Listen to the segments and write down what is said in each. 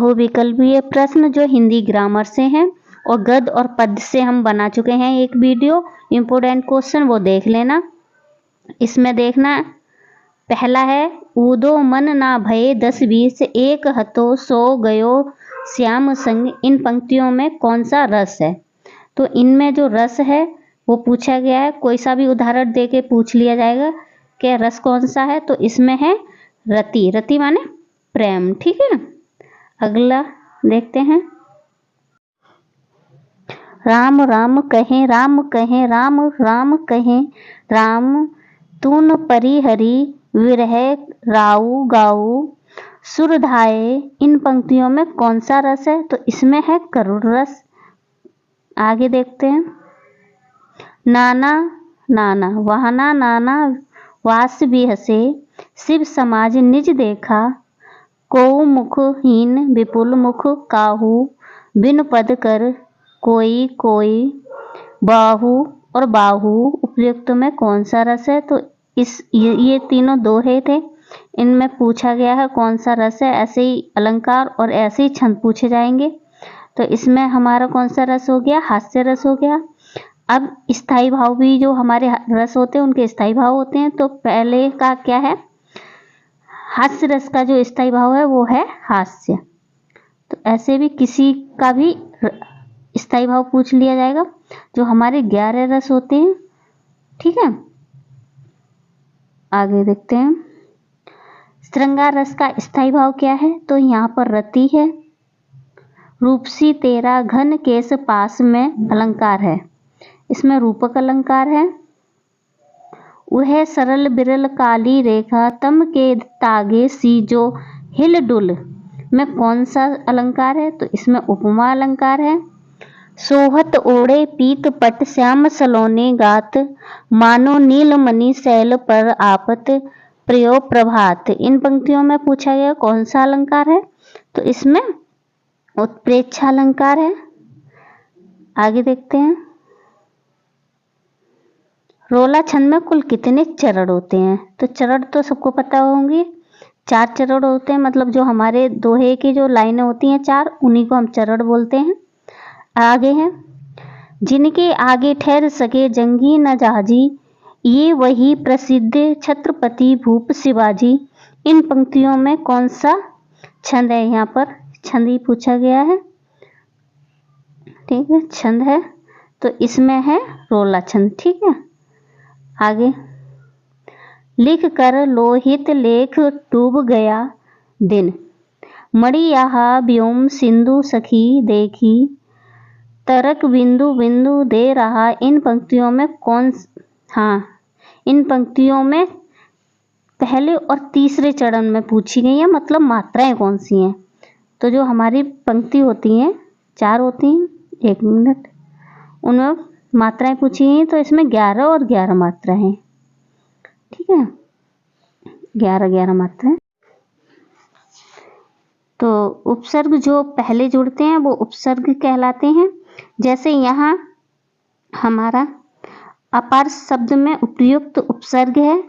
बहुविकल्पीय प्रश्न जो हिंदी ग्रामर से हैं और गद्य और पद्य से हम बना चुके हैं एक वीडियो इम्पोर्टेंट क्वेश्चन, वो देख लेना। इसमें देखना, पहला है ऊदो मन ना भये 10-20 एक हतो सो गयो श्याम संग। इन पंक्तियों में कौन सा रस है? तो इनमें जो रस है वो पूछा गया है, कोई सा भी उदाहरण देके पूछ लिया जाएगा कि रस कौन सा है। तो इसमें है रति, रति माने प्रेम, ठीक है। अगला देखते हैं, राम राम कहें राम कहें राम राम कहें राम तून परिहरी विरह राऊ गाऊ सुरधाए। इन पंक्तियों में कौन सा रस है? तो इसमें है करुण रस। आगे देखते हैं, नाना नाना वहाना नाना वास भी हसे शिव समाज निज देखा को मुखहीन विपुल मुख काहू बिन पद कर कोई कोई बाहु और बाहु। उपयुक्त में कौन सा रस है? तो ये तीनों दोहे थे, इनमें पूछा गया है कौन सा रस है। ऐसे ही अलंकार और ऐसे ही छंद पूछे जाएंगे। तो इसमें हमारा कौन सा रस हो गया? हास्य रस हो गया। अब स्थाई भाव भी जो हमारे रस होते हैं उनके स्थाई भाव होते हैं। तो पहले का क्या है? हास्य रस का जो स्थाई भाव है वो है हास्य। तो ऐसे भी किसी का भी स्थाई भाव पूछ लिया जाएगा। जो हमारे 11 रस होते हैं, ठीक है। आगे देखते हैं, श्रृंगार रस का स्थाई भाव क्या है? तो यहाँ पर रति है। रूपसी तेरा घन केस पास में अलंकार है, इसमें रूपक अलंकार है। वह सरल बिरल काली रेखा तम के तागे सी जो हिल डुल में कौन सा अलंकार है? तो इसमें उपमा अलंकार है। सोहत ओढ़े पीत पट श्याम सलोने गात मानो नीलमणि शैल पर आपत प्रियो प्रभात। इन पंक्तियों में पूछा गया कौन सा अलंकार है? तो इसमें उत्प्रेक्षा अलंकार है। आगे देखते हैं, रोला छंद में कुल कितने चरण होते हैं? तो चरण तो सबको पता होंगे, 4 चरण होते हैं। मतलब जो हमारे दोहे की जो लाइनें होती हैं 4, उन्हीं को हम चरण बोलते हैं। आगे हैं, जिनके आगे ठहर सके जंगी न जहाजी ये वही प्रसिद्ध छत्रपति भूप शिवाजी। इन पंक्तियों में कौन सा छंद है? यहाँ पर छंद ही पूछा गया है, ठीक है, छंद है। तो इसमें है रोला छंद, ठीक है। आगे, लिख कर लोहित लेख डूब गया दिन मणि यहाँ व्योम सिंधु सखी देखी तरक बिंदु बिंदु दे रहा। इन पंक्तियों में इन पंक्तियों में पहले और तीसरे चरण में पूछी गई है, मतलब मात्राएं कौन सी हैं। तो जो हमारी पंक्ति होती हैं 4 होती हैं, 1 मिनट, उनमें मात्राएं पूछी गई। तो इसमें 11 और 11 मात्राएं हैं, ठीक है, 11 मात्राएं। तो उपसर्ग जो पहले जुड़ते हैं वो उपसर्ग कहलाते हैं। जैसे यहाँ हमारा अपार शब्द में उपयुक्त उपसर्ग है,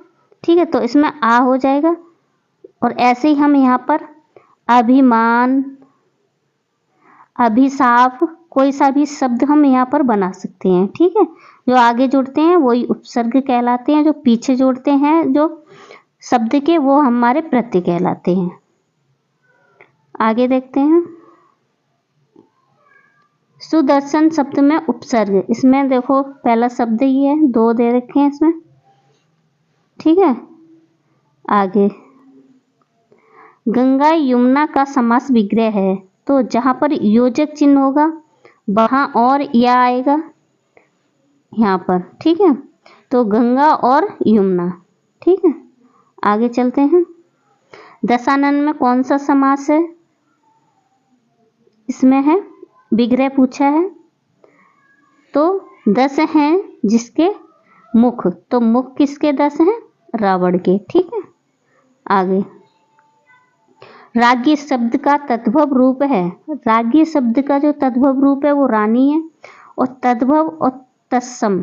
ठीक है, तो इसमें आ हो जाएगा। और ऐसे ही हम यहाँ पर अभिमान, अभिशाप, कोई सा भी शब्द हम यहाँ पर बना सकते हैं, ठीक है। जो आगे जुड़ते हैं वही उपसर्ग कहलाते हैं, जो पीछे जुड़ते हैं जो शब्द के वो हमारे प्रत्यय कहलाते हैं। आगे देखते हैं, सुदर्शन शब्द में उपसर्ग। इसमें देखो पहला शब्द ही है, 2 दे रखे हैं इसमें, ठीक है। आगे, गंगा यमुना का समास विग्रह है, तो जहां पर योजक चिन्ह होगा वहां और या आएगा यहाँ पर, ठीक है। तो गंगा और यमुना, ठीक है। आगे चलते हैं, दशानन में कौन सा समास है? इसमें है विग्रह पूछा है, तो 10 हैं जिसके मुख, तो मुख किसके 10 हैं? रावण के, ठीक है। आगे, राज्य शब्द का तद्भव रूप है। राज्य शब्द का जो तद्भव रूप है वो रानी है। और तद्भव और तत्सम,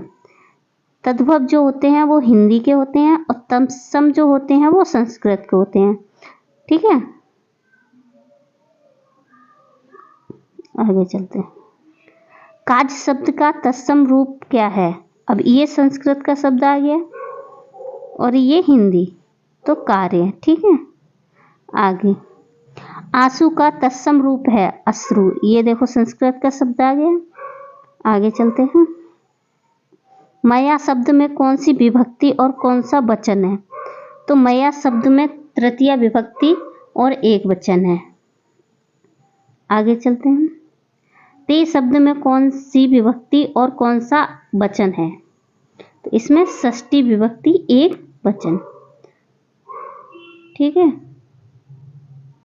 तद्भव जो होते हैं वो हिंदी के होते हैं और तत्सम जो होते हैं वो संस्कृत के होते हैं, ठीक है। आगे चलते हैं। काज शब्द का तत्सम रूप क्या है? अब ये संस्कृत का शब्द आ गया और ये हिंदी, तो कार्य। ठीक है, आगे आंसू का तत्सम रूप है अश्रु, ये देखो संस्कृत का शब्द आ गया। आगे चलते हैं। मया शब्द में कौन सी विभक्ति और कौन सा वचन है? तो मया शब्द में तृतीया विभक्ति और एक वचन है। आगे चलते हैं। ते शब्द में कौन सी विभक्ति और कौन सा वचन है? तो इसमें षष्ठी विभक्ति एक वचन। ठीक है।